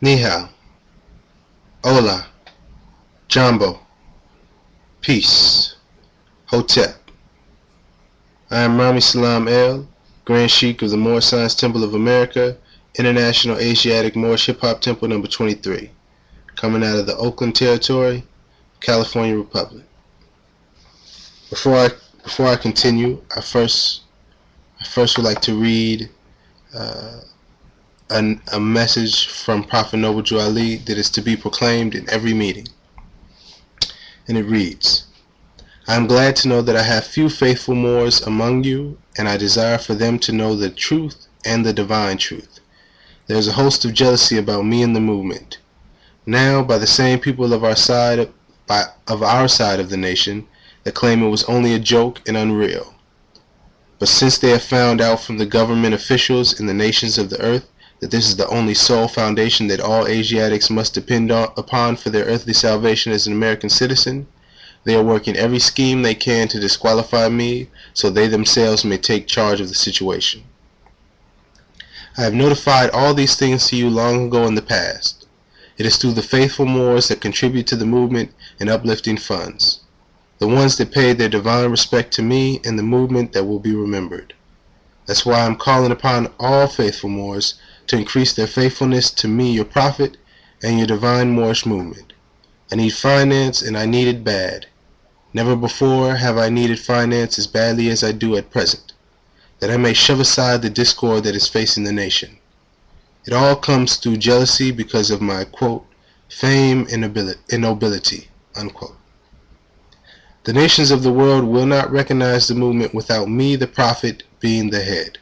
Ni hao, hola, jambo, peace, hotep. I am Rami Salam El, Grand Sheik of the Moor Science Temple of America, International Asiatic Moorish Hip Hop Temple number 23, coming out of the Oakland Territory, California Republic. Before I continue, I first would like to read a message from Prophet Noble Drew Ali that is to be proclaimed in every meeting. And it reads, I am glad to know that I have few faithful Moors among you, and I desire for them to know the truth and the divine truth. There is a host of jealousy about me and the movement. Now, by the same people of our side of the nation that claim it was only a joke and unreal. But since they have found out from the government officials in the nations of the earth that this is the only sole foundation that all Asiatics must depend upon for their earthly salvation as an American citizen, they are working every scheme they can to disqualify me so they themselves may take charge of the situation. I have notified all these things to you long ago in the past. It is through the faithful Moors that contribute to the movement and uplifting funds, the ones that paid their divine respect to me and the movement that will be remembered. That's why I'm calling upon all faithful Moors to increase their faithfulness to me, your prophet, and your divine Moorish movement. I need finance, and I need it bad. Never before have I needed finance as badly as I do at present, that I may shove aside the discord that is facing the nation. It all comes through jealousy because of my, quote, fame and nobility, unquote. The nations of the world will not recognize the movement without me, the prophet, being the head.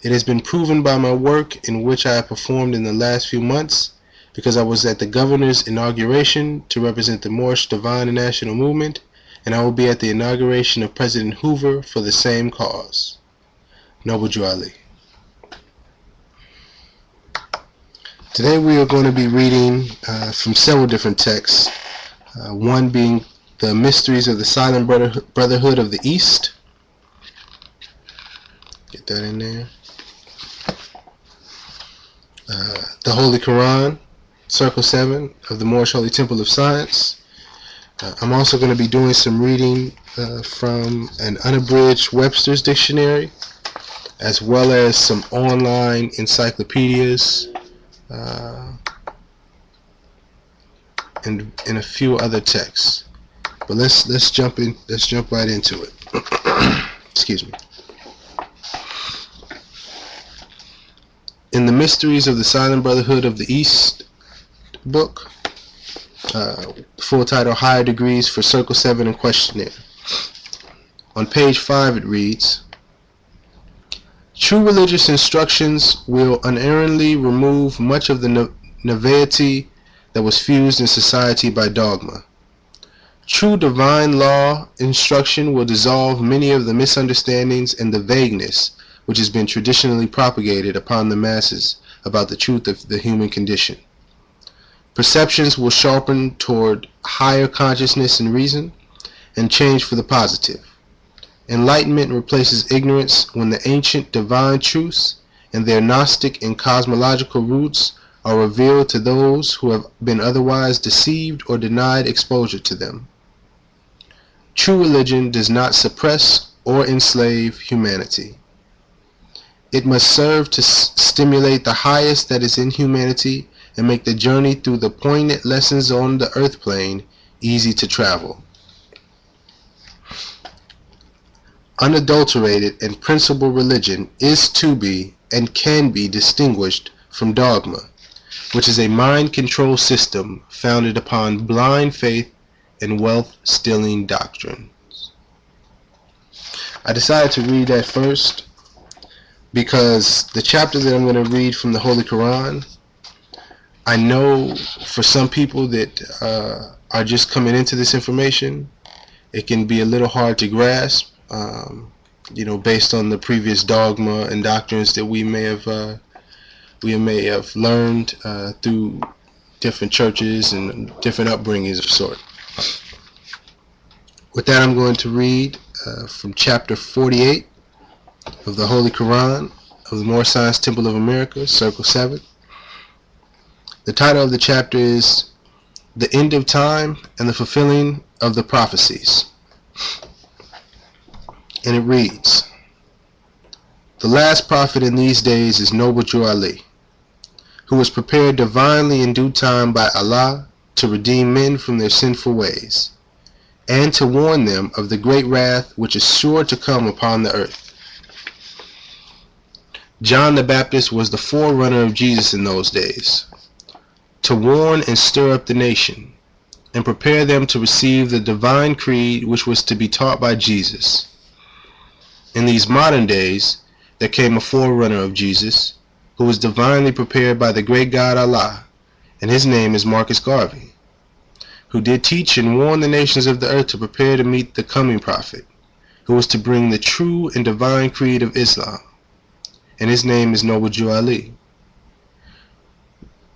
It has been proven by my work in which I have performed in the last few months, because I was at the governor's inauguration to represent the Moorish Divine and National Movement, and I will be at the inauguration of President Hoover for the same cause. Noble Drew Ali. Today we are going to be reading from several different texts, one being the Mysteries of the Silent Brotherhood of the East. Get that in there. The Holy Koran, Circle 7 of the Moorish Holy Temple of Science. I'm also going to be doing some reading from an unabridged Webster's Dictionary, as well as some online encyclopedias and a few other texts. But let's jump right into it. Excuse me. In the Mysteries of the Silent Brotherhood of the East book, full title, Higher Degrees for Circle 7 and Questionnaire. On page 5 it reads, True religious instructions will unerringly remove much of the naivety that was fused in society by dogma. True divine law instruction will dissolve many of the misunderstandings and the vagueness which has been traditionally propagated upon the masses about the truth of the human condition. Perceptions will sharpen toward higher consciousness and reason, and change for the positive. Enlightenment replaces ignorance when the ancient divine truths and their Gnostic and cosmological roots are revealed to those who have been otherwise deceived or denied exposure to them. True religion does not suppress or enslave humanity. It must serve to stimulate the highest that is in humanity and make the journey through the poignant lessons on the earth plane easy to travel. Unadulterated and principled religion is to be and can be distinguished from dogma, which is a mind control system founded upon blind faith and wealth-stealing doctrines. I decided to read that first because the chapter that I'm going to read from the Holy Quran, I know for some people that are just coming into this information, it can be a little hard to grasp, based on the previous dogma and doctrines that we may have learned through different churches and different upbringings of sort. With that, I'm going to read from chapter 48 of the Holy Quran of the Moor Science Temple of America, Circle 7. The title of the chapter is The End of Time and the Fulfilling of the Prophecies. And it reads, "The last prophet in these days is Noble Jew Ali, who was prepared divinely in due time by Allah to redeem men from their sinful ways, and to warn them of the great wrath which is sure to come upon the earth." John the Baptist was the forerunner of Jesus in those days, to warn and stir up the nation, and prepare them to receive the divine creed which was to be taught by Jesus. In these modern days, there came a forerunner of Jesus, who was divinely prepared by the great God Allah, and his name is Marcus Garvey, who did teach and warn the nations of the earth to prepare to meet the coming prophet, who was to bring the true and divine creed of Islam, and his name is Noble Jew Ali.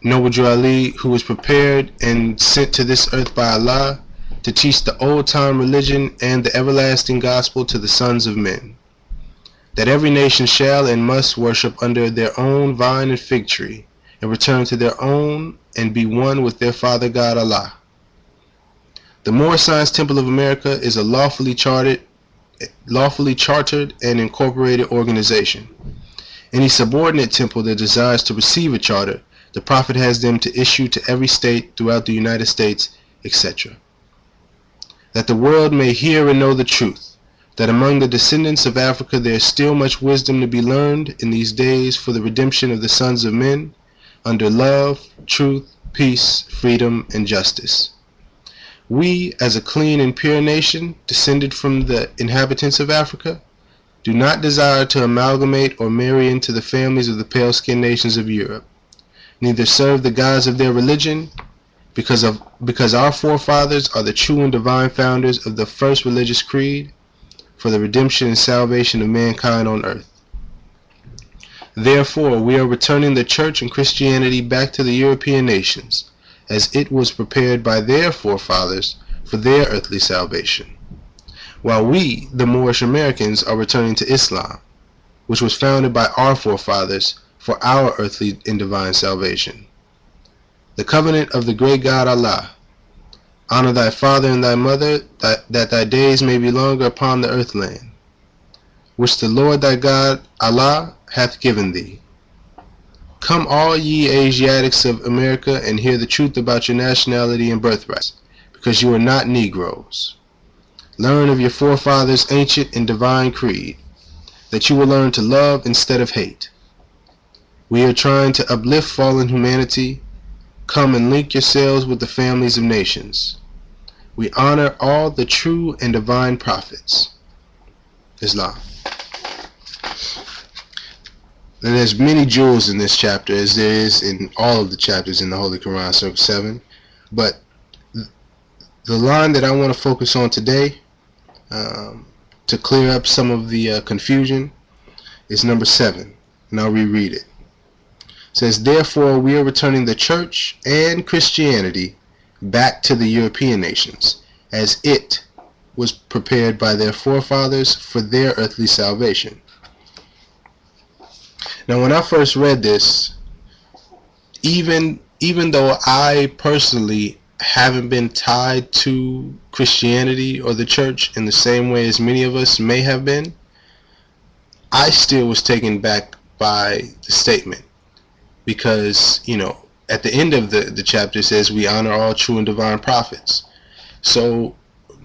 Noble Jew Ali, who was prepared and sent to this earth by Allah to teach the old-time religion and the everlasting gospel to the sons of men, that every nation shall and must worship under their own vine and fig tree, and return to their own and be one with their Father God Allah. The Moor Science Temple of America is a lawfully chartered and incorporated organization. Any subordinate temple that desires to receive a charter, the Prophet has them to issue to every state throughout the United States, etc. That the world may hear and know the truth, that among the descendants of Africa there is still much wisdom to be learned in these days for the redemption of the sons of men, under love, truth, peace, freedom, and justice. We, as a clean and pure nation, descended from the inhabitants of Africa, do not desire to amalgamate or marry into the families of the pale-skinned nations of Europe, neither serve the gods of their religion, because our forefathers are the true and divine founders of the first religious creed for the redemption and salvation of mankind on earth. Therefore, we are returning the church and Christianity back to the European nations, as it was prepared by their forefathers for their earthly salvation, while we, the Moorish Americans, are returning to Islam, which was founded by our forefathers for our earthly and divine salvation. The covenant of the great God Allah: honor thy father and thy mother, that thy days may be longer upon the earthland, which the Lord thy God Allah hath given thee. Come all ye Asiatics of America, and hear the truth about your nationality and birthrights, because you are not Negroes. Learn of your forefathers' ancient and divine creed, that you will learn to love instead of hate. We are trying to uplift fallen humanity. Come and link yourselves with the families of nations. We honor all the true and divine prophets. Islam. And there's many jewels in this chapter, as there is in all of the chapters in the Holy Quran, Surah 7. But the line that I want to focus on today, to clear up some of the confusion, is number 7, and I'll reread it. It says, "Therefore we are returning the church and Christianity back to the European nations, as it was prepared by their forefathers for their earthly salvation." Now, when I first read this, even though I personally haven't been tied to Christianity or the church in the same way as many of us may have been, I still was taken back by the statement, because, you know, at the end of the chapter it says we honor all true and divine prophets. So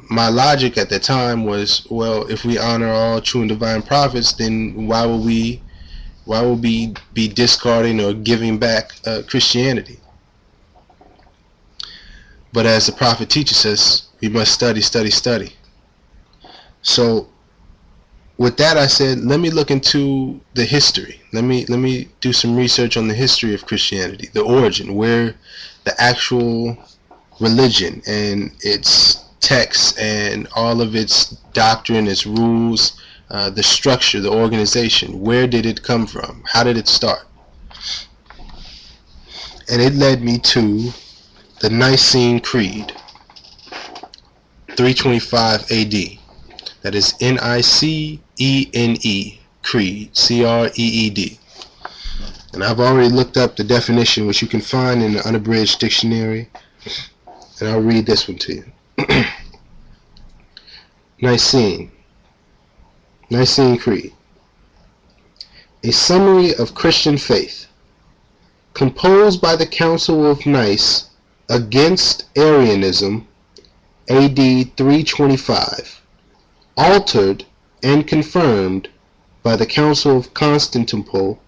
my logic at the time was, well, if we honor all true and divine prophets, then why would we be discarding or giving back Christianity? But as the prophet teaches us, we must study, study, study. So with that, I said, let me look into the history. Let me do some research on the history of Christianity, the origin, where the actual religion and its texts and all of its doctrine, its rules, the structure, the organization, where did it come from? How did it start? And it led me to the Nicene Creed, 325 AD. That is Nicene Creed, C-R-E-E-D. And I've already looked up the definition, which you can find in the unabridged dictionary, and I'll read this one to you. Nicene Creed. A summary of Christian faith, composed by the Council of Nice against Arianism, AD 325, altered and confirmed by the Council of Constantinople,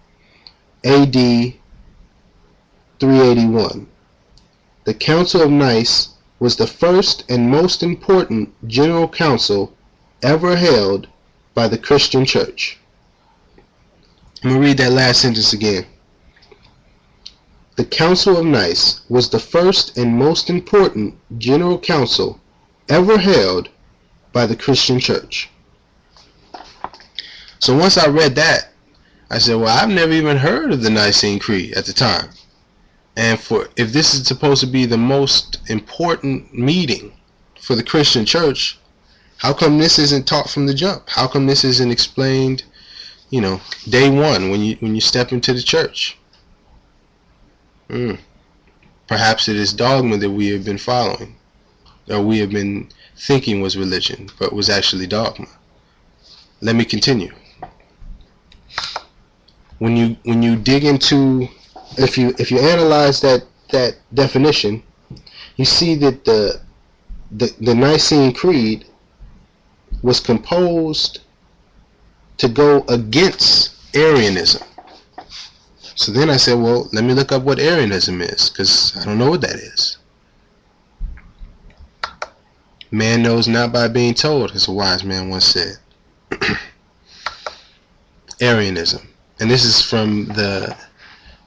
AD 381. The Council of Nice was the first and most important general council ever held by the Christian Church. I'm going to read that last sentence again. The Council of Nice was the first and most important general council ever held by the Christian Church. So once I read that, I said, well, I've never even heard of the Nicene Creed at the time. And if this is supposed to be the most important meeting for the Christian Church, how come this isn't taught from the jump? How come this isn't explained, day one when you step into the church? Perhaps it is dogma that we have been following, or we have been thinking was religion, but was actually dogma. Let me continue. When you dig into, if you analyze that definition, you see that the Nicene Creed was composed to go against Arianism. So then I said, well, let me look up what Arianism is, because I don't know what that is. Man knows not by being told, as a wise man once said. Arianism. And this is from the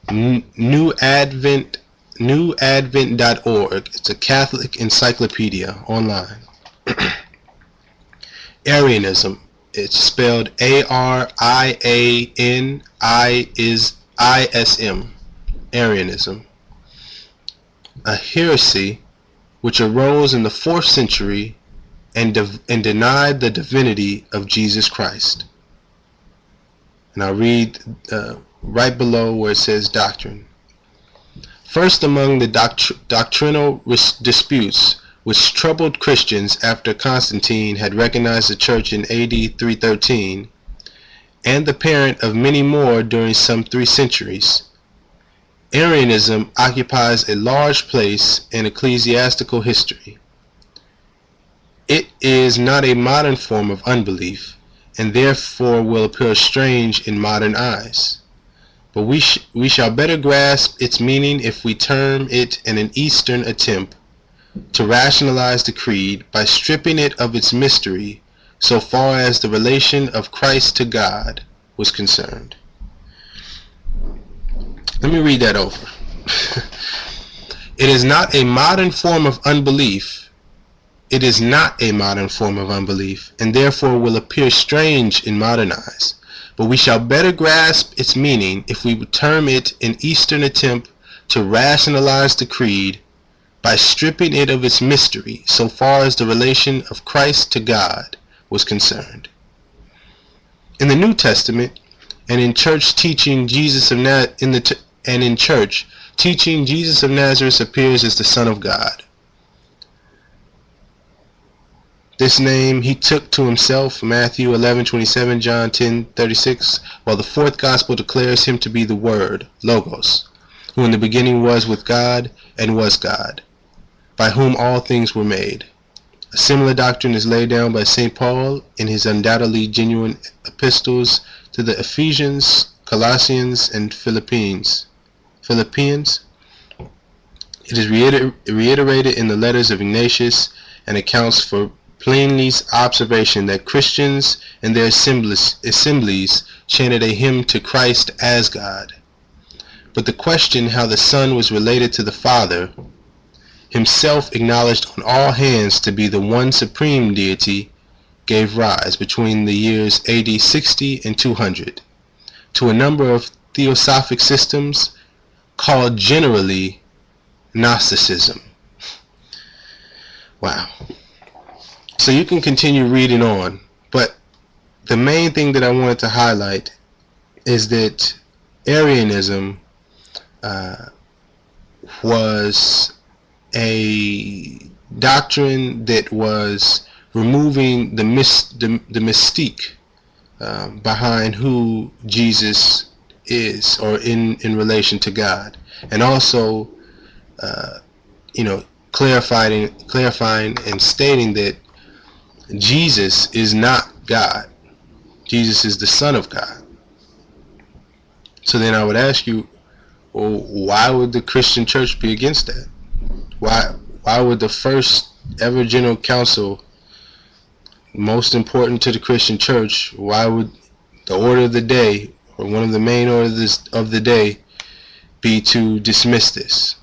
newadvent.org. It's a Catholic encyclopedia online. Arianism. It's spelled ARIANISM. Arianism. A heresy which arose in the 4th century and denied the divinity of Jesus Christ. And I'll read right below where it says doctrine. First among the doctrinal disputes which troubled Christians after Constantine had recognized the church in AD 313, and the parent of many more during some 3 centuries, Arianism occupies a large place in ecclesiastical history. It is not a modern form of unbelief, and therefore will appear strange in modern eyes. But we shall better grasp its meaning if we term it an Eastern attempt to rationalize the creed by stripping it of its mystery so far as the relation of Christ to God was concerned. Let me read that over. It is not a modern form of unbelief. It is not a modern form of unbelief, and therefore will appear strange in modern eyes. But we shall better grasp its meaning if we would term it an Eastern attempt to rationalize the creed by stripping it of its mystery so far as the relation of Christ to God was concerned. In the New Testament, and in church teaching, Jesus of Nazareth appears as the Son of God. This name he took to himself, Matthew 11:27, John 10:36, while the 4th gospel declares him to be the Word, Logos, who in the beginning was with God and was God, by whom all things were made. A similar doctrine is laid down by St. Paul in his undoubtedly genuine epistles to the Ephesians, Colossians, and Philippians. It is reiterated in the letters of Ignatius and accounts for Pliny's observation that Christians in their assemblies chanted a hymn to Christ as God. But the question how the Son was related to the Father, himself acknowledged on all hands to be the one supreme deity, gave rise, between the years AD 60 and 200, to a number of theosophic systems called generally Gnosticism. Wow. So you can continue reading on, but the main thing that I wanted to highlight is that Arianism was a doctrine that was removing the mystique behind who Jesus is, or in relation to God, and also clarifying and stating that Jesus is not God. Jesus is the Son of God. So then I would ask you, well, why would the Christian church be against that? Why would the first ever General Council, most important to the Christian church, why would the order of the day, or one of the main orders of the day, be to dismiss this?